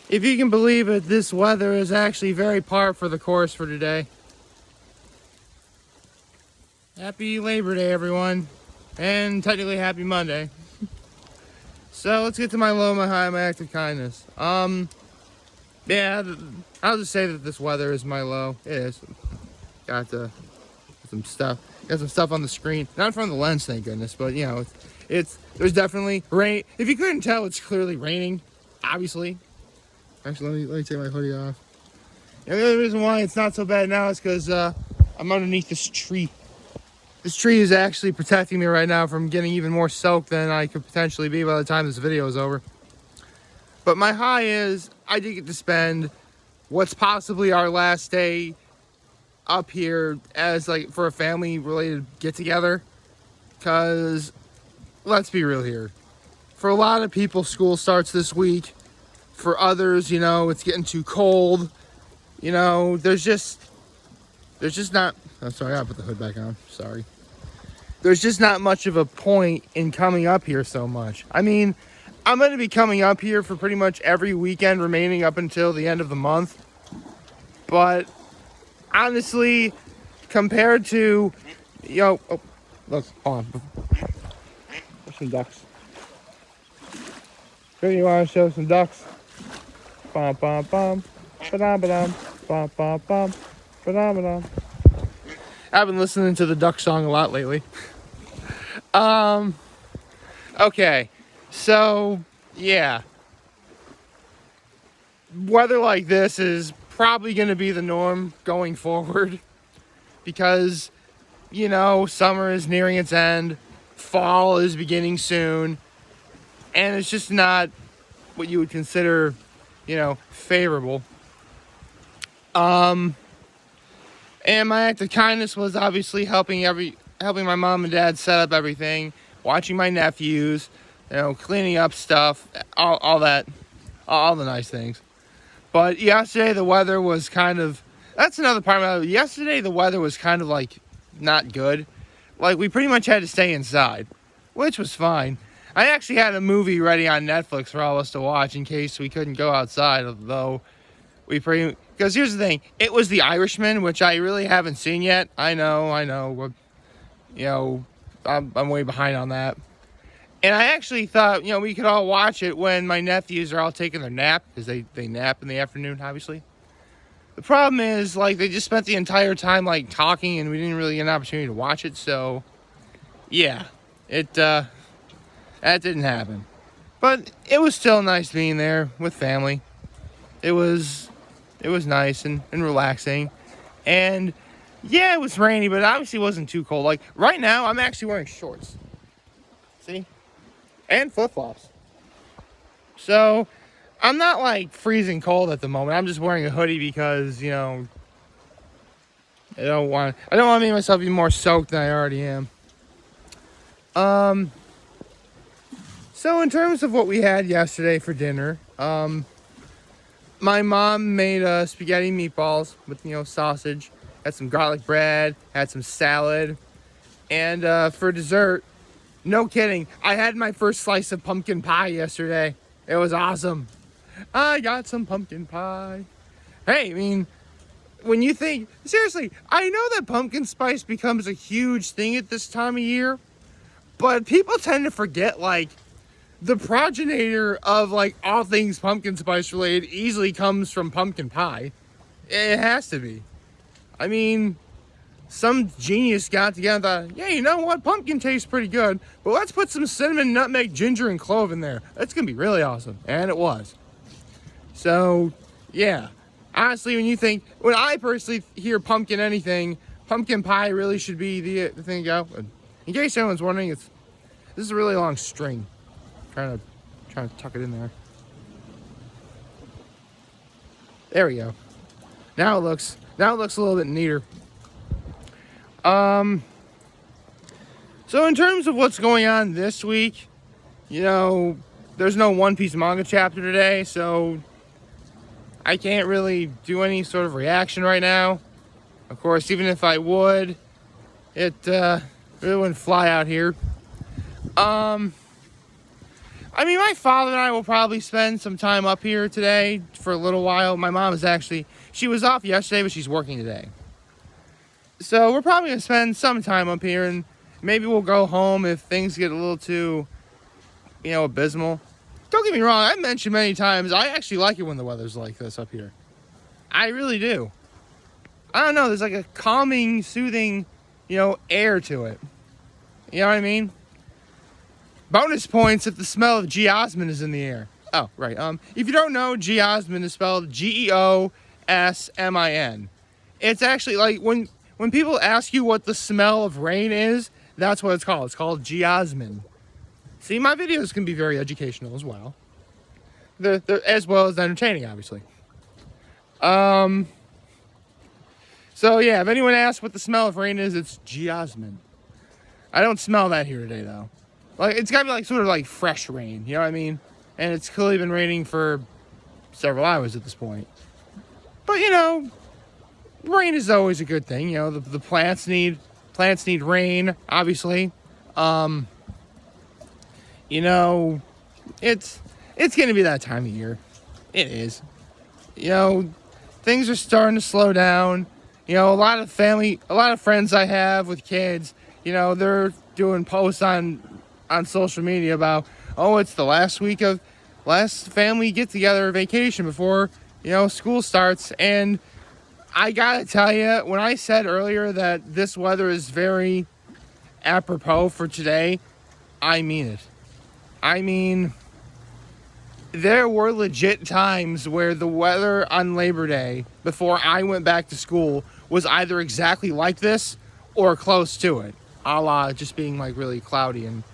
If you can believe it, this weather is actually very par for the course for today. Happy Labor Day, everyone. And technically happy Monday. So let's get to my low, my high, my act of kindness. Yeah, I'll just say that this weather is my low. It is. Got some stuff. Got some stuff on the screen. Not in front of the lens, thank goodness. But you know, there's definitely rain. If you couldn't tell, it's clearly raining. Obviously. Actually, let me take my hoodie off. And the only reason why it's not so bad now is because I'm underneath this tree. This tree is actually protecting me right now from getting even more soaked than I could potentially be by the time this video is over. But my high is I did get to spend what's possibly our last day up here as like for a family related get together. Cause let's be real here. For a lot of people, school starts this week. For others, you know, it's getting too cold. You know, there's just not, I'm sorry, I gotta put the hood back on, sorry. There's just not much of a point in coming up here so much. I mean, I'm gonna be coming up here for pretty much every weekend remaining up until the end of the month. But honestly, compared to, oh, look, hold on. There's some ducks. Here, you wanna show some ducks? Bum, bum, bum. Ba-dum, ba-dum. Bum, bum, bum. Ba-dum, ba-dum. I've been listening to the duck song a lot lately. Okay, so yeah, weather like this is probably going to be the norm going forward because, you know, summer is nearing its end, fall is beginning soon, and it's just not what you would consider, you know, favorable. And my act of kindness was obviously helping my mom and dad set up everything, watching my nephews, you know, cleaning up stuff, all that, all the nice things. But yesterday the weather was kind of, that's another part of it. Yesterday the weather was kind of like not good. Like we pretty much had to stay inside, which was fine. I actually had a movie ready on Netflix for all of us to watch in case we couldn't go outside, although because here's the thing, it was The Irishman, which I really haven't seen yet. I know, you know, I'm way behind on that. And I actually thought, you know, we could all watch it when my nephews are all taking their nap, because they nap in the afternoon, obviously. The problem is, like, they just spent the entire time, like, talking, and we didn't really get an opportunity to watch it, so, yeah, that didn't happen. But it was still nice being there with family. It was nice and relaxing. And yeah, it was rainy, but it obviously wasn't too cold. Like right now, I'm actually wearing shorts. See? And flip-flops. So I'm not like freezing cold at the moment. I'm just wearing a hoodie because, you know, I don't want to make myself even more soaked than I already am. So in terms of what we had yesterday for dinner, my mom made spaghetti meatballs with, you know, sausage, had some garlic bread, had some salad, and for dessert, no kidding, I had my first slice of pumpkin pie yesterday. It was awesome. I got some pumpkin pie. Hey, I mean, when you think, seriously, I know that pumpkin spice becomes a huge thing at this time of year, but people tend to forget, like, the progenitor of, like, all things pumpkin spice related easily comes from pumpkin pie. It has to be. I mean, some genius got together and thought, yeah, you know what? Pumpkin tastes pretty good, but let's put some cinnamon, nutmeg, ginger, and clove in there. That's going to be really awesome. And it was. So, yeah. Honestly, when I personally hear pumpkin anything, pumpkin pie really should be the thing to go. In case anyone's wondering, this is a really long string. Trying to tuck it in there. There we go. Now it looks a little bit neater. So in terms of what's going on this week, you know, there's no One Piece manga chapter today, so I can't really do any sort of reaction right now. Of course, even if I would, it really wouldn't fly out here. I mean, my father and I will probably spend some time up here today for a little while. My mom is actually, she was off yesterday, but she's working today. So we're probably going to spend some time up here, and maybe we'll go home if things get a little too, abysmal. Don't get me wrong, I've mentioned many times, I actually like it when the weather's like this up here. I really do. I don't know, there's like a calming, soothing, air to it. You know what I mean? Bonus points if the smell of Geosmin is in the air. Oh, right. If you don't know, Geosmin is spelled Geosmin. It's actually like when people ask you what the smell of rain is, that's what it's called. It's called Geosmin. See, my videos can be very educational as well. They're as well as entertaining, obviously. So yeah, if anyone asks what the smell of rain is, it's Geosmin. I don't smell that here today, though. Like, it's gotta be like sort of like fresh rain, you know what I mean? And it's clearly been raining for several hours at this point. But rain is always a good thing. The plants need rain, obviously. It's gonna be that time of year. It is. Things are starting to slow down. A lot of friends I have with kids, they're doing posts on social media about, it's the last family get together vacation before, school starts. And I gotta tell you, when I said earlier that this weather is very apropos for today, I mean it. I mean, there were legit times where the weather on Labor Day before I went back to school was either exactly like this or close to it, a la just being like really cloudy and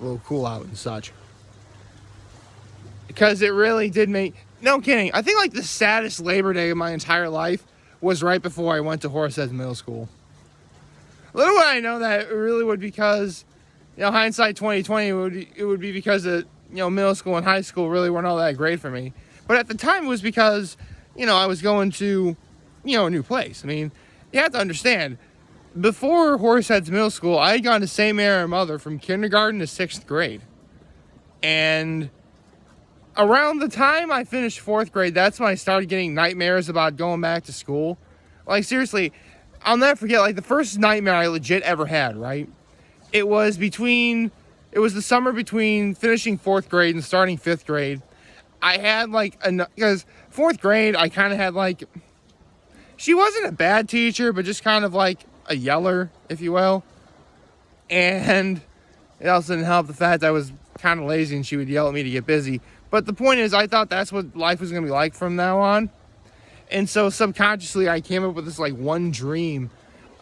a little cool out and such. Because it really did make, no kidding, I think like the saddest Labor Day of my entire life was right before I went to Horseheads Middle School. Little would I know that it really would, because, hindsight 2020, it would be because of, middle school and high school really weren't all that great for me. But at the time it was because, I was going to, a new place. I mean, you have to understand, before Horseheads Middle School, I had gone to St. Mary Mother from kindergarten to 6th grade. And around the time I finished 4th grade, that's when I started getting nightmares about going back to school. Like, seriously, I'll never forget, like, the first nightmare I legit ever had, right? It was the summer between finishing 4th grade and starting 5th grade. I had, because 4th grade, I kind of had, she wasn't a bad teacher, but just kind of like a yeller, if you will. And it also didn't help the fact that I was kind of lazy and she would yell at me to get busy. But the point is, I thought that's what life was going to be like from now on. And so subconsciously, I came up with this one dream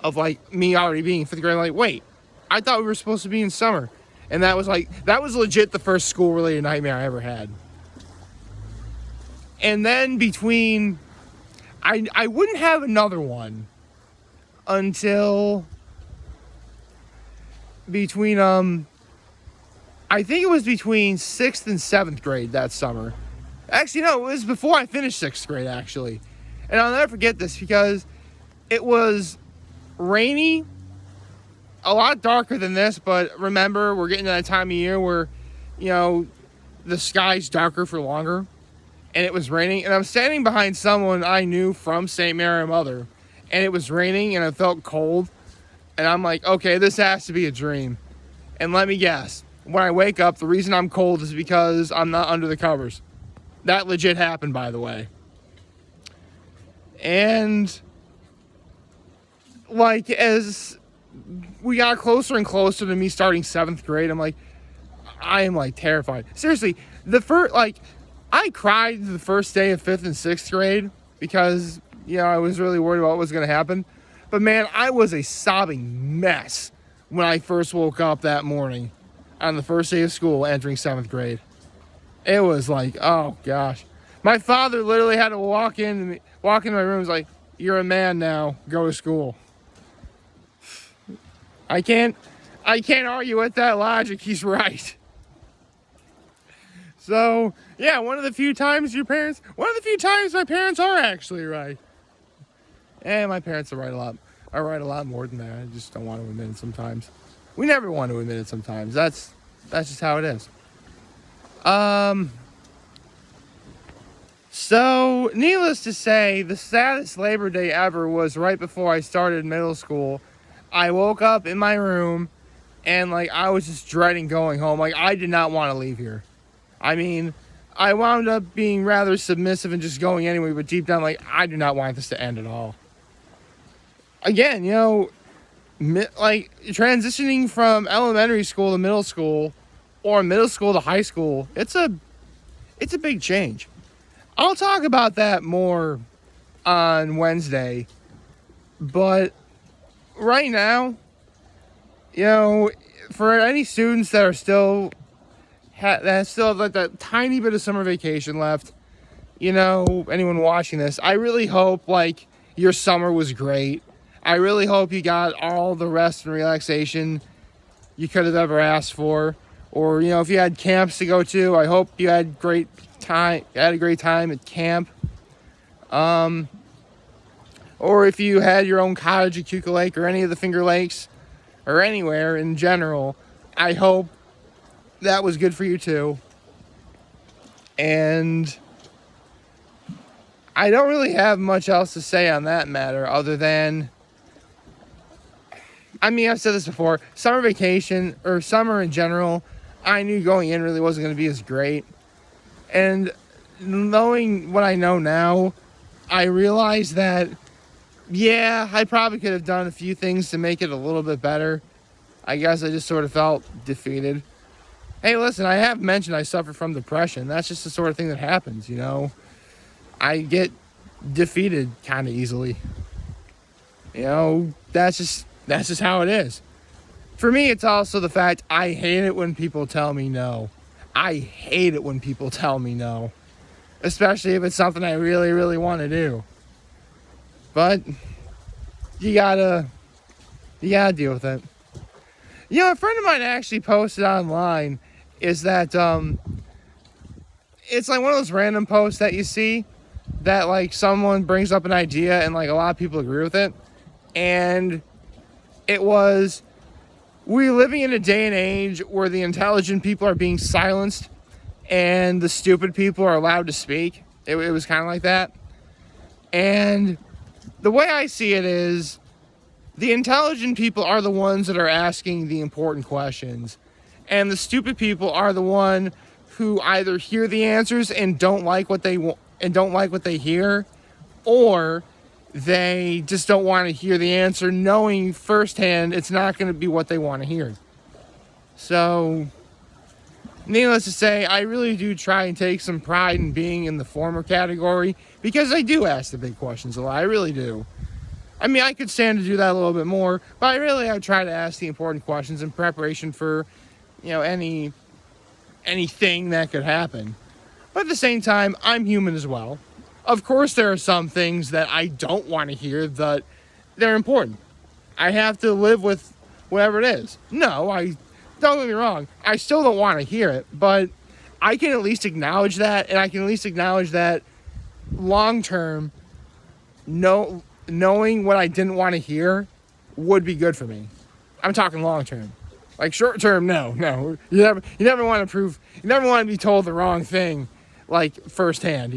of me already being in 5th grade. I'm like, wait, I thought we were supposed to be in summer. And that was legit the first school-related nightmare I ever had. And then I wouldn't have another one until I think it was between 6th and 7th grade that summer. Actually, no, it was before I finished 6th grade, actually. And I'll never forget this because it was rainy, a lot darker than this, but remember, we're getting to that time of year where, the sky's darker for longer, and it was raining, and I'm standing behind someone I knew from St. Mary Mother, and it was raining, and it felt cold, and I'm like, okay, this has to be a dream. And let me guess, when I wake up, the reason I'm cold is because I'm not under the covers. That legit happened, by the way. And, as we got closer and closer to me starting 7th grade, I am terrified. Seriously, I cried the first day of 5th and 6th grade because, I was really worried about what was going to happen. But man, I was a sobbing mess when I first woke up that morning on the first day of school entering 7th grade. It was oh gosh. My father literally had to walk into my room and was like, "You're a man now, go to school." I can't argue with that logic. He's right. So, yeah, one of the few times my parents are actually right. And my parents are right a lot more than that. I just don't want to admit it sometimes. We never want to admit it sometimes. That's just how it is. So, needless to say, the saddest Labor Day ever was right before I started middle school. I woke up in my room and, like, I was just dreading going home. Like, I did not want to leave here. I mean, I wound up being rather submissive and just going anyway, but deep down, like, I do not want this to end at all. Again, like, transitioning from elementary school to middle school or middle school to high school, it's a big change. I'll talk about that more on Wednesday, but right now, for any students that are still that still have like that tiny bit of summer vacation left, anyone watching this, I really hope like your summer was great. I really hope you got all the rest and relaxation you could have ever asked for. Or, if you had camps to go to, I hope you had a great time at camp. Or if you had your own cottage at Cuca Lake or any of the Finger Lakes or anywhere in general, I hope that was good for you too. And I don't really have much else to say on that matter other than, I've said this before, summer vacation or summer in general, I knew going in really wasn't going to be as great. And knowing what I know now, I realized that, yeah, I probably could have done a few things to make it a little bit better. I guess I just sort of felt defeated. Hey, listen, I have mentioned I suffer from depression. That's just the sort of thing that happens, I get defeated kind of easily. That's just how it is. For me, it's also the fact I hate it when people tell me no. I hate it when people tell me no. Especially if it's something I really, really want to do. But you gotta deal with it. A friend of mine actually posted online is that it's like one of those random posts that you see that like someone brings up an idea and like a lot of people agree with it. And it was, we're living in a day and age where the intelligent people are being silenced and the stupid people are allowed to speak. It was kind of like that. And the way I see it is, the intelligent people are the ones that are asking the important questions. And the stupid people are the one who either hear the answers and don't like what they hear, or they just don't want to hear the answer, knowing firsthand it's not going to be what they want to hear. So, needless to say, I really do try and take some pride in being in the former category, because I do ask the big questions a lot. I really do. I could stand to do that a little bit more, but I try to ask the important questions in preparation for, anything that could happen. But at the same time, I'm human as well. Of course, there are some things that I don't want to hear that they're important. I have to live with whatever it is. No, don't get me wrong. I still don't want to hear it, but I can at least acknowledge that, and I can at least acknowledge that long term, knowing what I didn't want to hear would be good for me. I'm talking long term. Like short term, no. You never want to be told the wrong thing, like firsthand,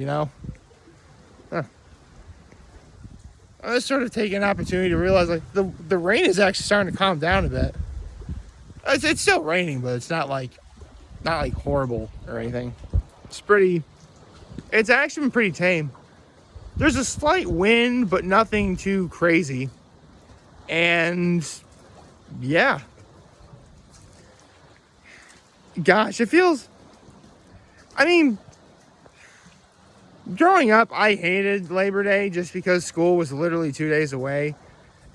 I was sort of taking an opportunity to realize like the rain is actually starting to calm down a bit. It's still raining, but it's not like horrible or anything. It's actually been pretty tame. There's a slight wind, but nothing too crazy. And yeah. Gosh, it feels, growing up, I hated Labor Day just because school was literally 2 days away.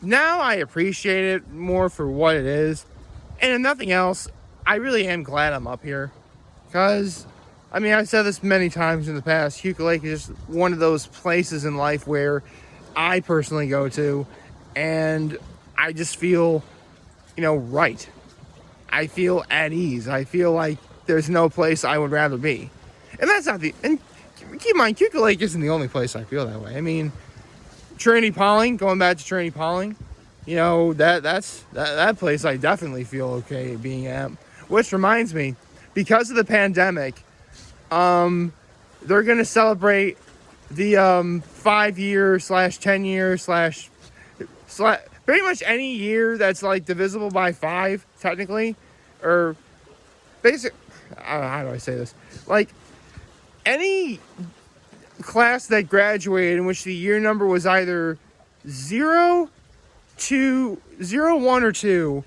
Now I appreciate it more for what it is. And if nothing else, I really am glad I'm up here. Because, I've said this many times in the past, Cuca Lake is just one of those places in life where I personally go to and I just feel, right. I feel at ease. I feel like there's no place I would rather be. And that's not and keep in mind, Cuca Lake isn't the only place I feel that way. Trinity Pauling, going back to Trinity Pauling, that place I definitely feel okay being at. Which reminds me, because of the pandemic, They're going to celebrate the 5 year slash 10 year slash pretty much any year that's like divisible by 5 technically, or basic. How do I say this? Like any class that graduated in which the year number was either 0, 2, 0, 1, or 2,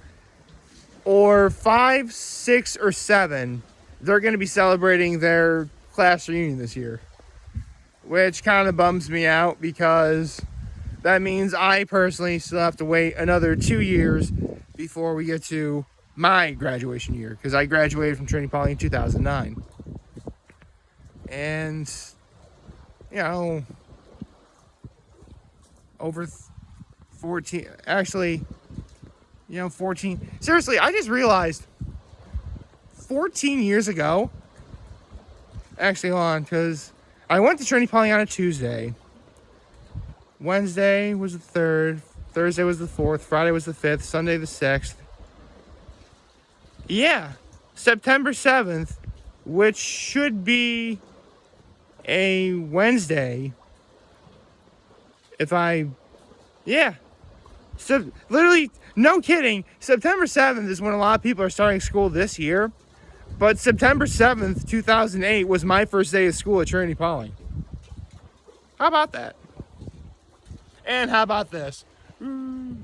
or 5, 6, or 7, they're going to be celebrating their class reunion this year, which kind of bums me out because that means I personally still have to wait another 2 years before we get to my graduation year, because I graduated from Trinity Poly in 2009. And, you know, over 14, actually, 14. Seriously, I just realized 14 years ago, actually, hold on, because I went to Trinity Poly on a Tuesday. Wednesday was the 3rd, Thursday was the 4th, Friday was the 5th, Sunday the 6th. Yeah, September 7th, which should be a Wednesday. So literally, no kidding, September 7th is when a lot of people are starting school this year. But September 7th, 2008 was my first day of school at Trinity Poly. How about that? And how about this? Yeah,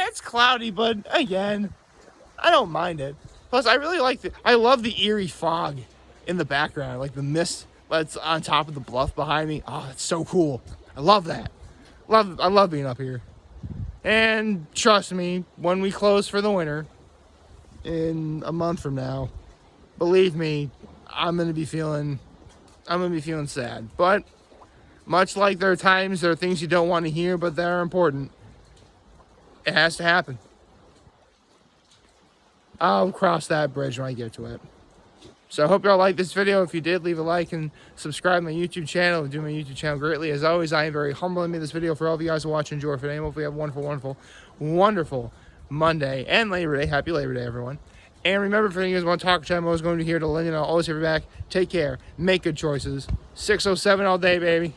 it's cloudy, but again, I don't mind it. Plus, I really I love the eerie fog in the background, like the mist that's on top of the bluff behind me. Oh, it's so cool. I love that. I love being up here. And trust me, when we close for the winter in a month from now, believe me, I'm gonna be feeling sad. But much like there are things you don't want to hear, but they're important, it has to happen. I'll cross that bridge when I get to it. So I hope y'all liked this video. If you did, leave a like and subscribe to my YouTube channel. It would do my YouTube channel greatly. As always, I am very humble and made this video for all of you guys to watch and enjoy for today. Hopefully you have a wonderful, wonderful, wonderful Monday and Labor Day. Happy Labor Day, everyone. And remember, for you guys want to talk to I'm always going to be here to let you know. Always have your back. Take care. Make good choices. 607 all day, baby.